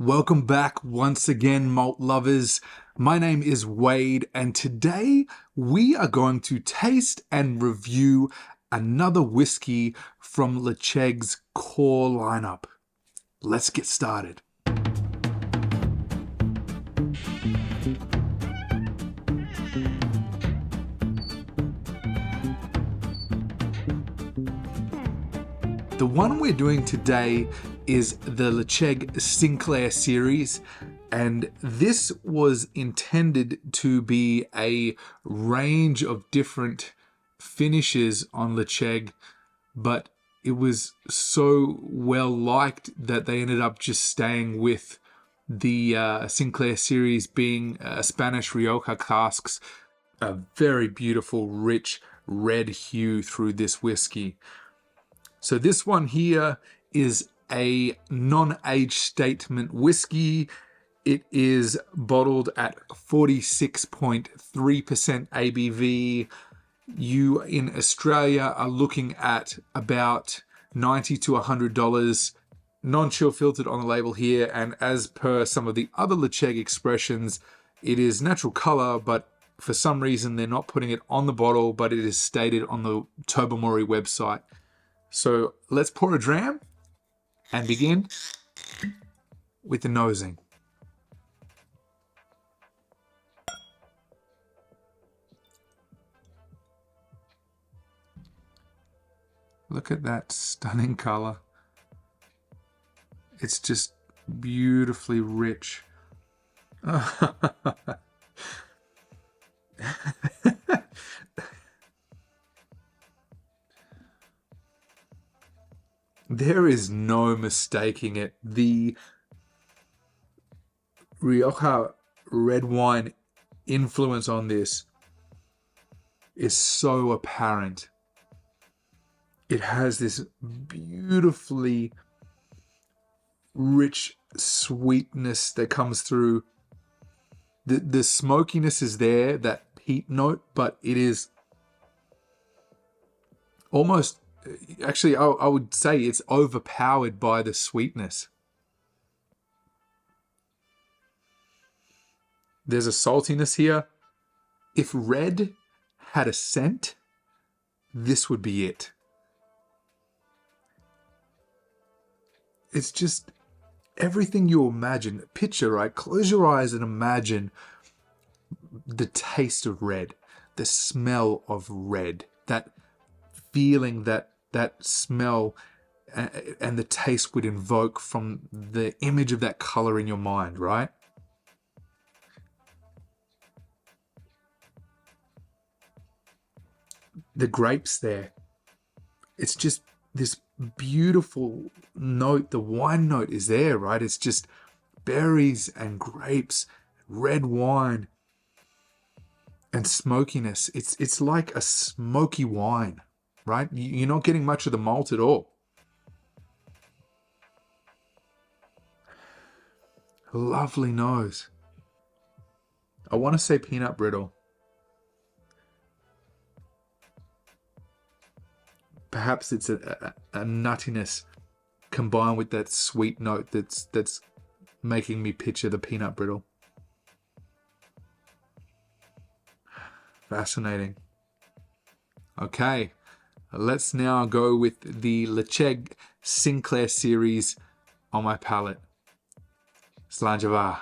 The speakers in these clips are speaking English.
Welcome back once again, malt lovers. My name is Wade, and today we are going to taste and review another whiskey from Ledaig's core lineup. Let's get started. The one we're doing today is the Ledaig Sinclair Series, and this was intended to be a range of different finishes on Ledaig, but it was so well liked that they ended up just staying with the Sinclair Series, being Spanish Rioja casks, a very beautiful, rich red hue through this whiskey. So this one here is a non-age statement whiskey. It is bottled at 46.3% ABV. You in Australia are looking at about $90 to $100, non-chill filtered on the label here, and as per some of the other Ledaig expressions, it is natural color, but for some reason they're not putting it on the bottle, but it is stated on the Tobermory website. So let's pour a dram and begin with the nosing. Look at that stunning color. It's just beautifully rich. There is no mistaking it. The Rioja red wine influence on this is so apparent. It has this beautifully rich sweetness that comes through. The smokiness is there, that peat note, but it is almost, actually, I would say it's overpowered by the sweetness. There's a saltiness here. If red had a scent, this would be it. It's just everything you imagine. Picture, right? Close your eyes and imagine the taste of red, the smell of red, that feeling that smell and the taste would invoke from the image of that color in your mind, right? The grapes there, it's just this beautiful note. The wine note is there, right? It's just berries and grapes, red wine and smokiness. It's like a smoky wine, right? You're not getting much of the malt at all. Lovely nose. I want to say peanut brittle. Perhaps it's a nuttiness combined with that sweet note that's making me picture the peanut brittle. Fascinating. Okay, let's now go with the Ledaig Sinclair Series on my palate. Slàinte mhath.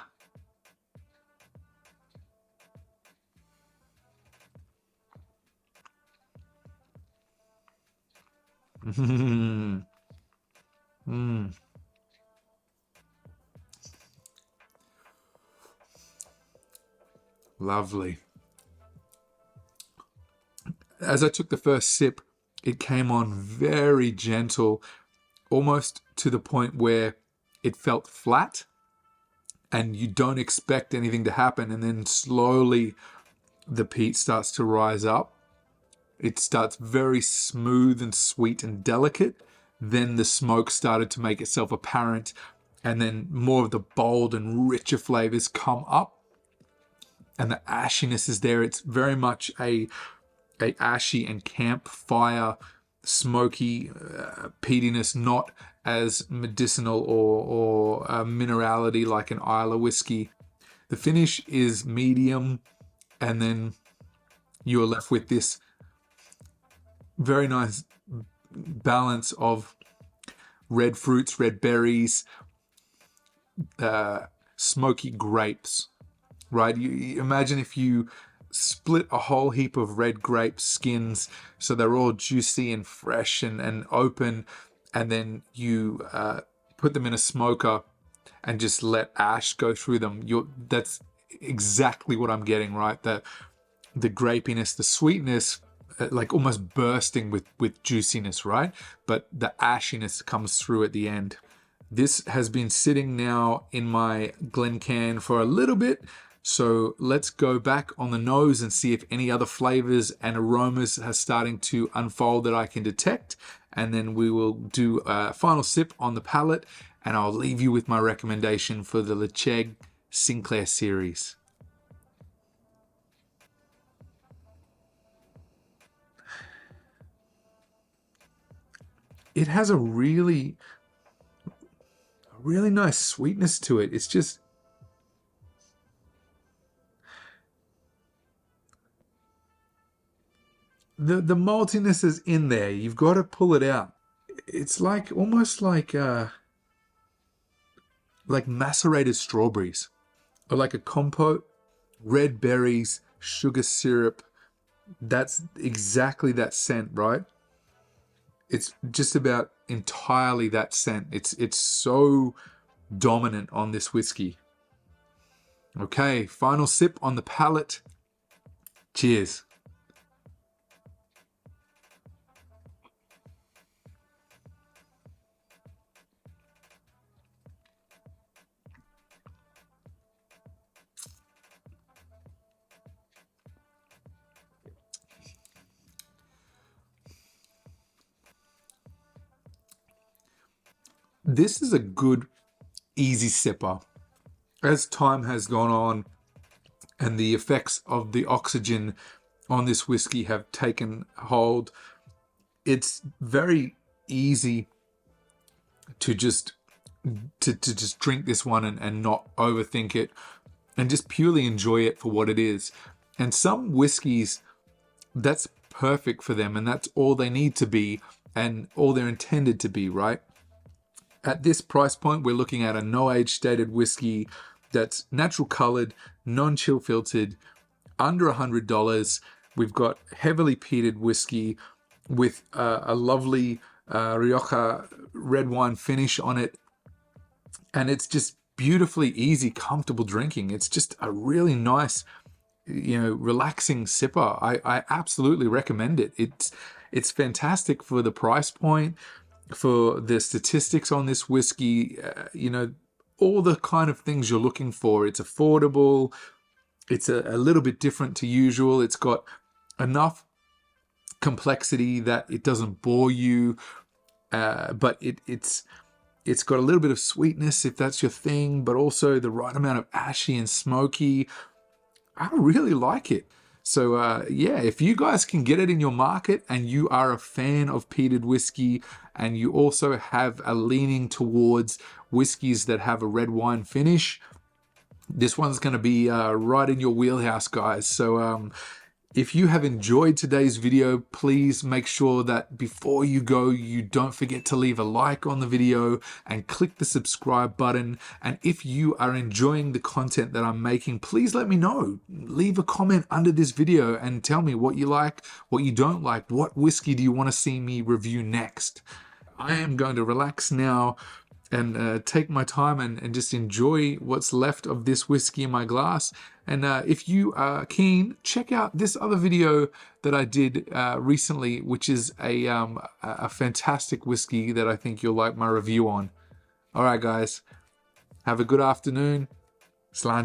Lovely. As I took the first sip, it came on very gentle, almost to the point where it felt flat and you don't expect anything to happen, and then slowly the peat starts to rise up. It starts very smooth and sweet and delicate. Then the smoke started to make itself apparent, and then more of the bold and richer flavors come up, and the ashiness is there. It's very much a ashy and campfire smoky peatiness, not as medicinal or minerality like an Islay whiskey. The finish is medium, and then you are left with this very nice balance of red fruits, red berries, smoky grapes, right? You imagine if you split a whole heap of red grape skins so they're all juicy and fresh and open, and then you put them in a smoker and just let ash go through them. That's exactly what I'm getting, right? The grapiness, the sweetness, like almost bursting with juiciness, right? But the ashiness comes through at the end. This has been sitting now in my Glencairn for a little bit, so let's go back on the nose and see if any other flavors and aromas are starting to unfold that I can detect, and then we will do a final sip on the palate, and I'll leave you with my recommendation for the Ledaig Sinclair Series. It has a really nice sweetness to it. It's just, the maltiness is in there. You've got to pull it out. It's like almost like macerated strawberries, or like a compote, red berries, sugar syrup. That's exactly that scent, right? It's just about entirely that scent. It's so dominant on this whiskey. Okay, final sip on the palate. Cheers. This is a good, easy sipper. As time has gone on and the effects of the oxygen on this whiskey have taken hold, it's very easy to just drink this one and not overthink it, and just purely enjoy it for what it is. And some whiskeys, that's perfect for them, and that's all they need to be and all they're intended to be, right? At this price point, we're looking at a no-age stated whiskey that's natural colored, non-chill filtered, under $100. We've got heavily peated whiskey with a lovely Rioja red wine finish on it. And it's just beautifully easy, comfortable drinking. It's just a really nice, relaxing sipper. I absolutely recommend it. It's fantastic for the price point, for the statistics on this whiskey, all the kind of things you're looking for. It's affordable. It's a little bit different to usual. It's got enough complexity that it doesn't bore you, but it's got a little bit of sweetness if that's your thing, but also the right amount of ashy and smoky. I really like it. So yeah, if you guys can get it in your market and you are a fan of peated whiskey and you also have a leaning towards whiskeys that have a red wine finish, this one's going to be right in your wheelhouse, guys. So if you have enjoyed today's video, please make sure that before you go, you don't forget to leave a like on the video and click the subscribe button. And if you are enjoying the content that I'm making, please let me know. Leave a comment under this video and tell me what you like, what you don't like, what whiskey do you want to see me review next. I am going to relax now and take my time and just enjoy what's left of this whiskey in my glass. And if you are keen, check out this other video that I did recently, which is a fantastic whiskey that I think you'll like my review on. All right, guys, have a good afternoon. Slán